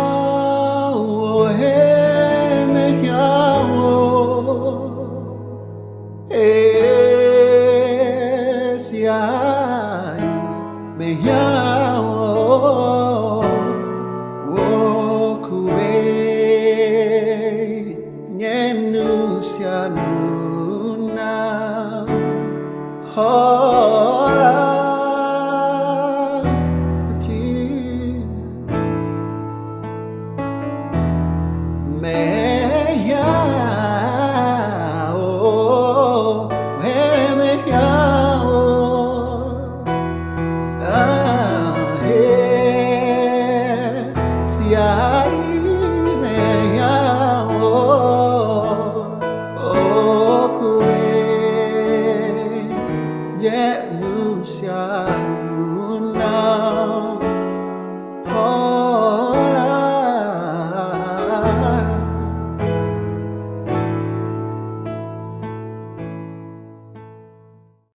Meyao, hey, meyao, siai, meyao, wokue, nyenu sianuna, hola. Meyao, hey meyao, hey, siya.